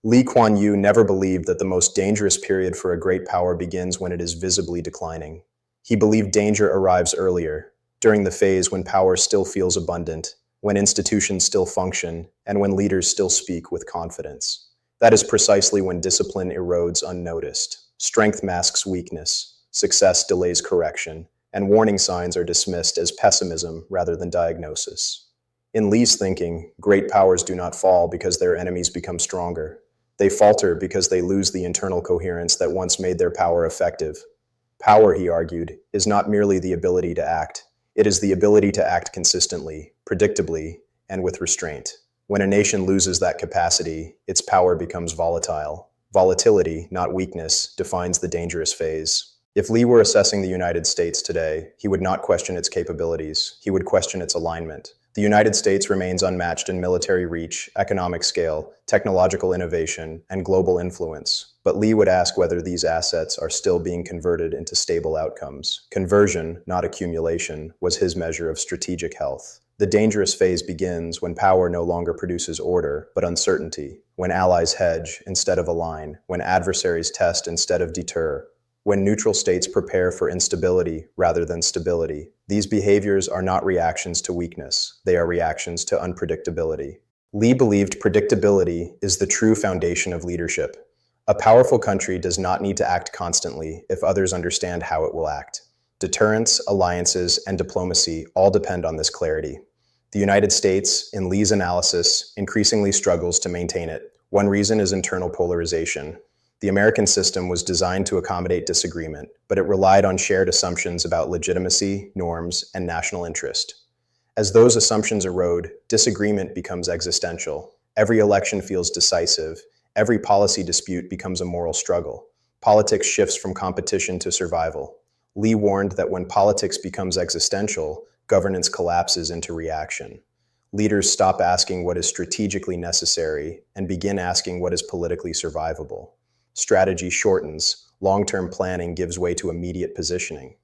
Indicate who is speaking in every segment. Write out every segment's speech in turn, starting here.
Speaker 1: Kuan never believed that the most dangerous period for a great power begins when it is visibly declining. He believed danger arrives earlier, during the phase when power still feels abundant, when institutions still function, and when leaders still speak with confidence. That is precisely when discipline erodes unnoticed. Strength masks weakness, success delays correction, and warning signs are dismissed as pessimism rather than diagnosis. In Lee's thinking, great powers do not fall because their enemies become stronger. They falter because they lose the internal coherence that once made their power effective. Power, he argued, is not merely the ability to act. It is the ability to act consistently, predictably, and with restraint. When a nation loses that capacity, its power becomes volatile. Volatility, not weakness, defines the dangerous phase. If Lee were assessing the United States today, he would not question its capabilities. He would question its alignment. The United States remains unmatched in military reach, economic scale, technological innovation, and global influence. But Lee would ask whether these assets are still being converted into stable outcomes. Conversion, not accumulation, was his measure of strategic health. The dangerous phase begins when power no longer produces order, but uncertainty, when allies hedge instead of align, when adversaries test instead of deter, when neutral states prepare for instability rather than stability. These behaviors are not reactions to weakness, they are reactions to unpredictability. Lee believed predictability is the true foundation of leadership. A powerful country does not need to act constantly if others understand how it will act. Deterrence, alliances, and diplomacy all depend on this clarity. The United States, in Lee's analysis, increasingly struggles to maintain it. One reason is internal polarization. The American system was designed to accommodate disagreement, but it relied on shared assumptions about legitimacy, norms, and national interest. As those assumptions erode, disagreement becomes existential. Every election feels decisive. Every policy dispute becomes a moral struggle. Politics shifts from competition to survival. Lee warned that when politics becomes existential, governance collapses into reaction. Leaders stop asking what is strategically necessary and begin asking what is politically survivable. Strategy shortens, long-term planning gives way to immediate positioning.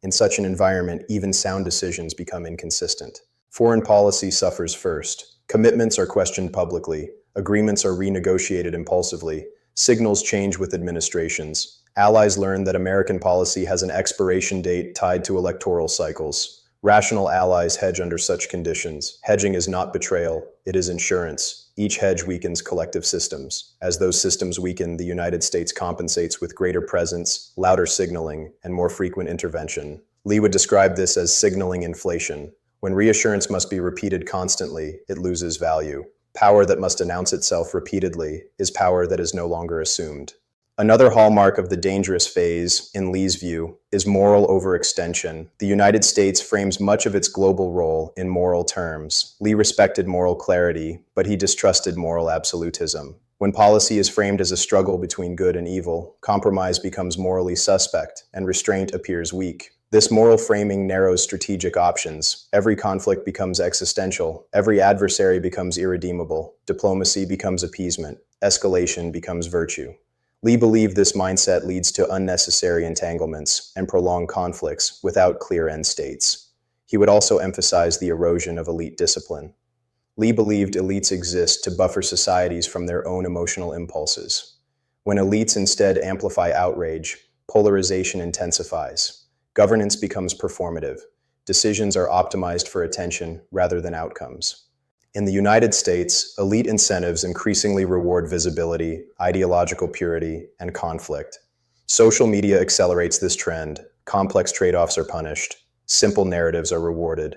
Speaker 1: In such an environment, even sound decisions become inconsistent. Foreign policy suffers first. Commitments are questioned publicly. Agreements are renegotiated impulsively. Signals change with administrations. Allies learn that American policy has an expiration date tied to electoral cycles. Rational allies hedge under such conditions. Hedging is not betrayal, it is insurance. Each hedge weakens collective systems. As those systems weaken, the United States compensates with greater presence, louder signaling, and more frequent intervention. Lee would describe this as signaling inflation. When reassurance must be repeated constantly, it loses value. Power that must announce itself repeatedly is power that is no longer assumed. Another hallmark of the dangerous phase, in Lee's view, is moral overextension. The United States frames much of its global role in moral terms. Lee respected moral clarity, but he distrusted moral absolutism. When policy is framed as a struggle between good and evil, compromise becomes morally suspect, and restraint appears weak. This moral framing narrows strategic options. Every conflict becomes existential. Every adversary becomes irredeemable. Diplomacy becomes appeasement. Escalation becomes virtue. Lee believed this mindset leads to unnecessary entanglements and prolonged conflicts without clear end states. He would also emphasize the erosion of elite discipline. Lee believed elites exist to buffer societies from their own emotional impulses. When elites instead amplify outrage, polarization intensifies. Governance becomes performative. Decisions are optimized for attention rather than outcomes. In the United States, elite incentives increasingly reward visibility, ideological purity, and conflict. Social media accelerates this trend. Complex trade-offs are punished. Simple narratives are rewarded.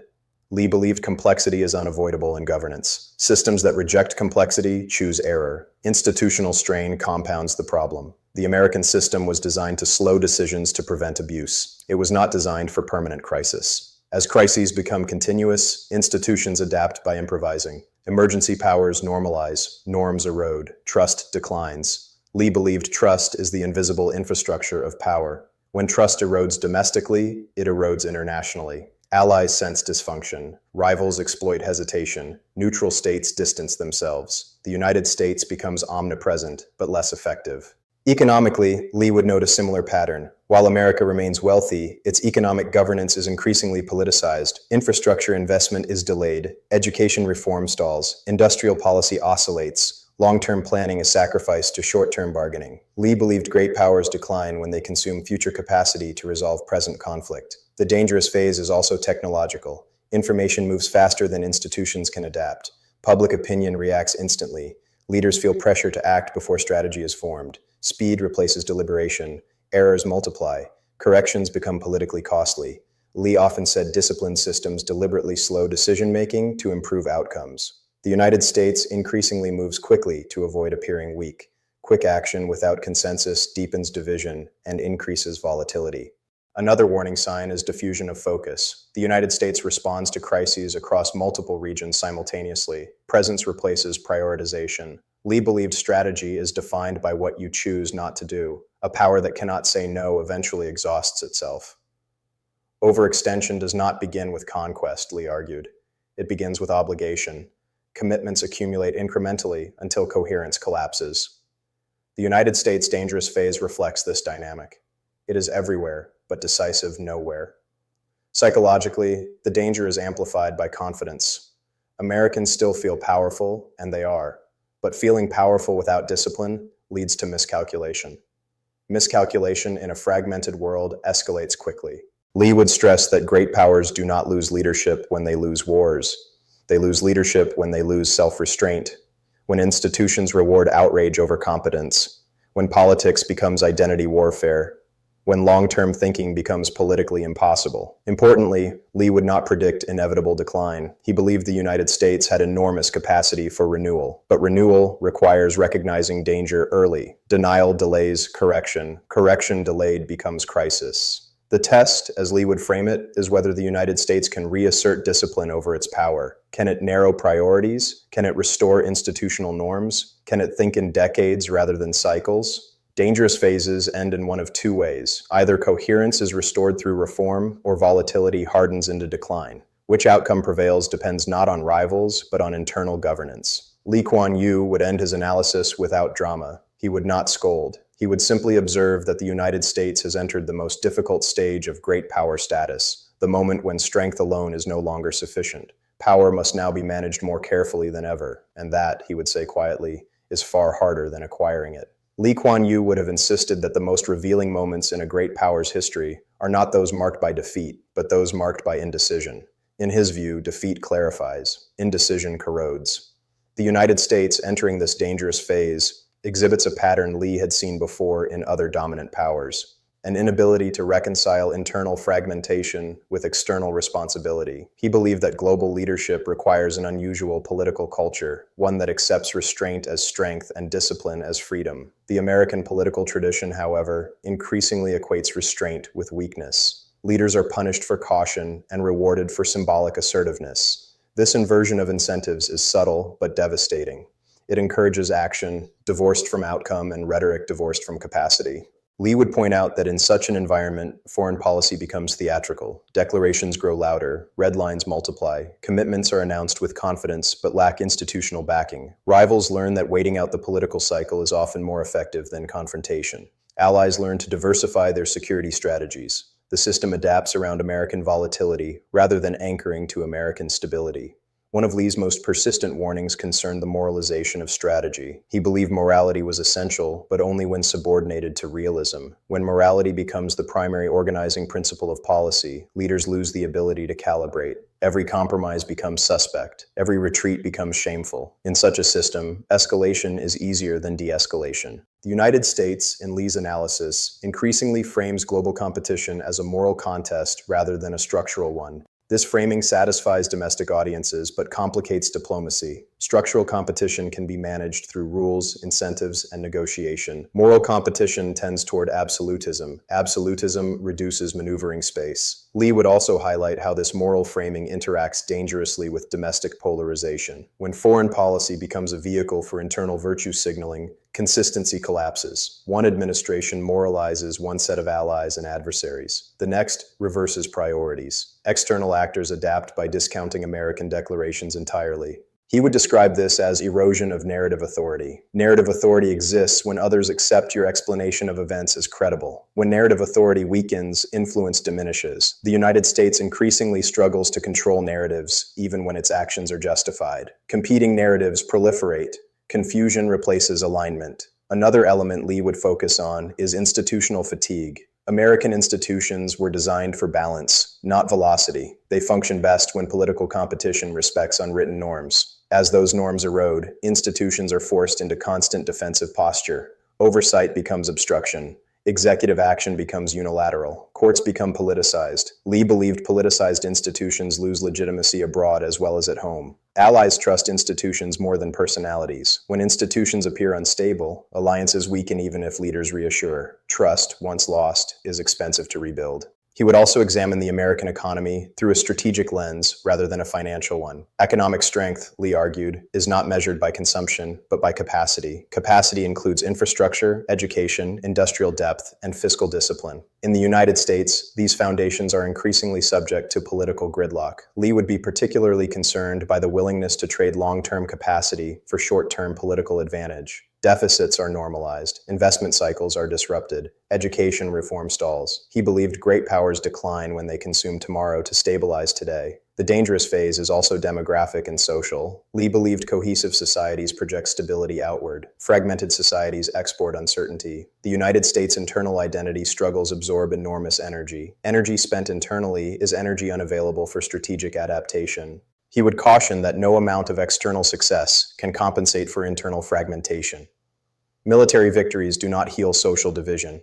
Speaker 1: Lee believed complexity is unavoidable in governance. Systems that reject complexity choose error. Institutional strain compounds the problem. The American system was designed to slow decisions to prevent abuse. It was not designed for permanent crisis. As crises become continuous, institutions adapt by improvising. Emergency powers normalize, norms erode, trust declines. Lee believed trust is the invisible infrastructure of power. When trust erodes domestically, it erodes internationally. Allies sense dysfunction. Rivals exploit hesitation. Neutral states distance themselves. The United States becomes omnipresent, but less effective. Economically, Lee would note a similar pattern. While America remains wealthy, its economic governance is increasingly politicized. Infrastructure investment is delayed. Education reform stalls. Industrial policy oscillates. Long-term planning is sacrificed to short-term bargaining. Lee believed great powers decline when they consume future capacity to resolve present conflict. The dangerous phase is also technological. Information moves faster than institutions can adapt. Public opinion reacts instantly. Leaders feel pressure to act before strategy is formed. Speed replaces deliberation. Errors multiply. Corrections become politically costly. Lee often said disciplined systems deliberately slow decision-making to improve outcomes. The United States increasingly moves quickly to avoid appearing weak. Quick action without consensus deepens division and increases volatility. Another warning sign is diffusion of focus. The United States responds to crises across multiple regions simultaneously. Presence replaces prioritization. Lee believed strategy is defined by what you choose not to do. A power that cannot say no eventually exhausts itself. Overextension does not begin with conquest, Lee argued. It begins with obligation. Commitments accumulate incrementally until coherence collapses. The United States' dangerous phase reflects this dynamic. It is everywhere, but decisive nowhere. Psychologically, the danger is amplified by confidence. Americans still feel powerful, and they are. But feeling powerful without discipline leads to miscalculation. Miscalculation in a fragmented world escalates quickly. Lee would stress that great powers do not lose leadership when they lose wars. They lose leadership when they lose self-restraint, when institutions reward outrage over competence, when politics becomes identity warfare, when long-term thinking becomes politically impossible. Importantly, Lee would not predict inevitable decline. He believed the United States had enormous capacity for renewal, but renewal requires recognizing danger early. Denial delays correction. Correction delayed becomes crisis. The test, as Lee would frame it, is whether the United States can reassert discipline over its power. Can it narrow priorities? Can it restore institutional norms? Can it think in decades rather than cycles? Dangerous phases end in one of two ways. Either coherence is restored through reform, or volatility hardens into decline. Which outcome prevails depends not on rivals, but on internal governance. Kuan would end his analysis without drama. He would not scold. He would simply observe that the United States has entered the most difficult stage of great power status, the moment when strength alone is no longer sufficient. Power must now be managed more carefully than ever, and that, he would say quietly, is far harder than acquiring it. Kuan would have insisted that the most revealing moments in a great power's history are not those marked by defeat, but those marked by indecision. In his view, defeat clarifies, indecision corrodes. The United States, entering this dangerous phase, exhibits a pattern Lee had seen before in other dominant powers, an inability to reconcile internal fragmentation with external responsibility. He believed that global leadership requires an unusual political culture, one that accepts restraint as strength and discipline as freedom. The American political tradition, however, increasingly equates restraint with weakness. Leaders are punished for caution and rewarded for symbolic assertiveness. This inversion of incentives is subtle but devastating. It encourages action, divorced from outcome, and rhetoric divorced from capacity. Lee would point out that in such an environment, foreign policy becomes theatrical. Declarations grow louder, red lines multiply, commitments are announced with confidence but lack institutional backing. Rivals learn that waiting out the political cycle is often more effective than confrontation. Allies learn to diversify their security strategies. The system adapts around American volatility rather than anchoring to American stability. One of Lee's most persistent warnings concerned the moralization of strategy. He believed morality was essential, but only when subordinated to realism. When morality becomes the primary organizing principle of policy, leaders lose the ability to calibrate. Every compromise becomes suspect. Every retreat becomes shameful. In such a system, escalation is easier than de-escalation. The United States, in Lee's analysis, increasingly frames global competition as a moral contest rather than a structural one. This framing satisfies domestic audiences but complicates diplomacy. Structural competition can be managed through rules, incentives, and negotiation. Moral competition tends toward absolutism. Absolutism reduces maneuvering space. Lee would also highlight how this moral framing interacts dangerously with domestic polarization. When foreign policy becomes a vehicle for internal virtue signaling, consistency collapses. One administration moralizes one set of allies and adversaries. The next reverses priorities. External actors adapt by discounting American declarations entirely. He would describe this as erosion of narrative authority. Narrative authority exists when others accept your explanation of events as credible. When narrative authority weakens, influence diminishes. The United States increasingly struggles to control narratives, even when its actions are justified. Competing narratives proliferate. Confusion replaces alignment. Another element Lee would focus on is institutional fatigue. American institutions were designed for balance, not velocity. They function best when political competition respects unwritten norms. As those norms erode, institutions are forced into constant defensive posture. Oversight becomes obstruction. Executive action becomes unilateral. Courts become politicized. Lee believed politicized institutions lose legitimacy abroad as well as at home. Allies trust institutions more than personalities. When institutions appear unstable, alliances weaken even if leaders reassure. Trust, once lost, is expensive to rebuild. He would also examine the American economy through a strategic lens rather than a financial one. Economic strength, Lee argued, is not measured by consumption, but by capacity. Capacity includes infrastructure, education, industrial depth, and fiscal discipline. In the United States, these foundations are increasingly subject to political gridlock. Lee would be particularly concerned by the willingness to trade long-term capacity for short-term political advantage. Deficits are normalized, investment cycles are disrupted, education reform stalls. He believed great powers decline when they consume tomorrow to stabilize today. The dangerous phase is also demographic and social. Lee believed cohesive societies project stability outward. Fragmented societies export uncertainty. The United States' internal identity struggles absorb enormous energy. Energy spent internally is energy unavailable for strategic adaptation. He would caution that no amount of external success can compensate for internal fragmentation. Military victories do not heal social division.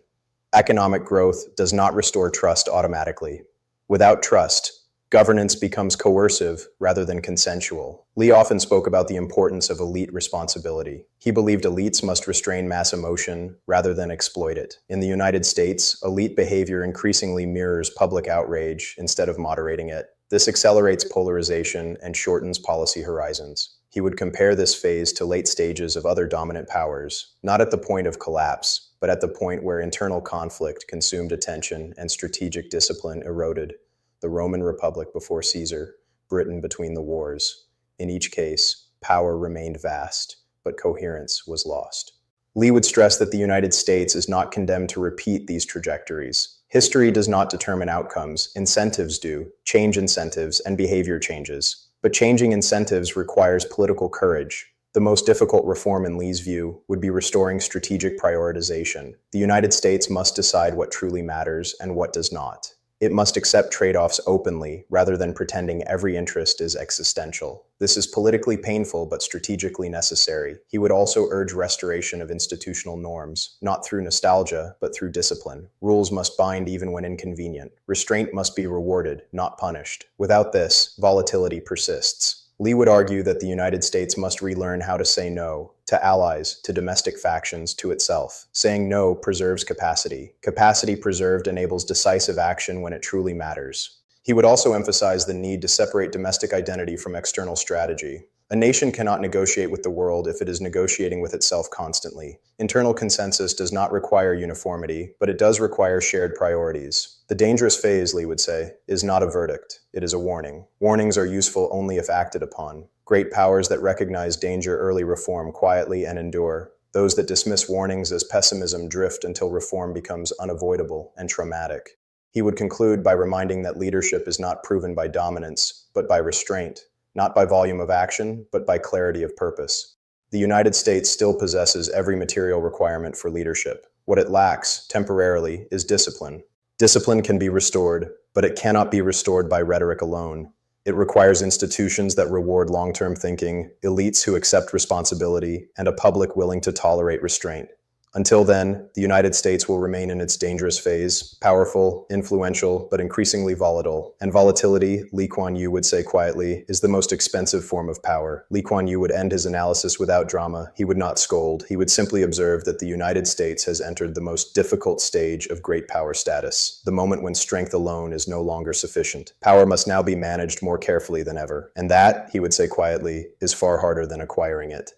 Speaker 1: Economic growth does not restore trust automatically. Without trust, governance becomes coercive rather than consensual. Lee often spoke about the importance of elite responsibility. He believed elites must restrain mass emotion rather than exploit it. In the United States, elite behavior increasingly mirrors public outrage instead of moderating it. This accelerates polarization and shortens policy horizons. He would compare this phase to late stages of other dominant powers, not at the point of collapse, but at the point where internal conflict consumed attention and strategic discipline eroded. The Roman Republic before Caesar, Britain between the wars. In each case, power remained vast, but coherence was lost. Lee would stress that the United States is not condemned to repeat these trajectories. History does not determine outcomes, incentives do, change incentives, and behavior changes. But changing incentives requires political courage. The most difficult reform in Lee's view would be restoring strategic prioritization. The United States must decide what truly matters and what does not. It must accept trade-offs openly rather than pretending every interest is existential. This is politically painful but strategically necessary. He would also urge restoration of institutional norms, not through nostalgia, but through discipline. Rules must bind even when inconvenient. Restraint must be rewarded, not punished. Without this, volatility persists. Lee would argue that the United States must relearn how to say no, to allies, to domestic factions, to itself. Saying no preserves capacity. Capacity preserved enables decisive action when it truly matters. He would also emphasize the need to separate domestic identity from external strategy. A nation cannot negotiate with the world if it is negotiating with itself constantly. Internal consensus does not require uniformity, but it does require shared priorities. The dangerous phase, Lee would say, is not a verdict. It is a warning. Warnings are useful only if acted upon. Great powers that recognize danger early reform quietly and endure. Those that dismiss warnings as pessimism drift until reform becomes unavoidable and traumatic. He would conclude by reminding that leadership is not proven by dominance, but by restraint. Not by volume of action, but by clarity of purpose. The United States still possesses every material requirement for leadership. What it lacks, temporarily, is discipline. Discipline can be restored, but it cannot be restored by rhetoric alone. It requires institutions that reward long-term thinking, elites who accept responsibility, and a public willing to tolerate restraint. Until then, the United States will remain in its dangerous phase, powerful, influential, but increasingly volatile. And volatility, Lee Kuan Yew would say quietly, is the most expensive form of power. Lee Kuan Yew would end his analysis without drama. He would not scold. He would simply observe that the United States has entered the most difficult stage of great power status, the moment when strength alone is no longer sufficient. Power must now be managed more carefully than ever. And that, he would say quietly, is far harder than acquiring it.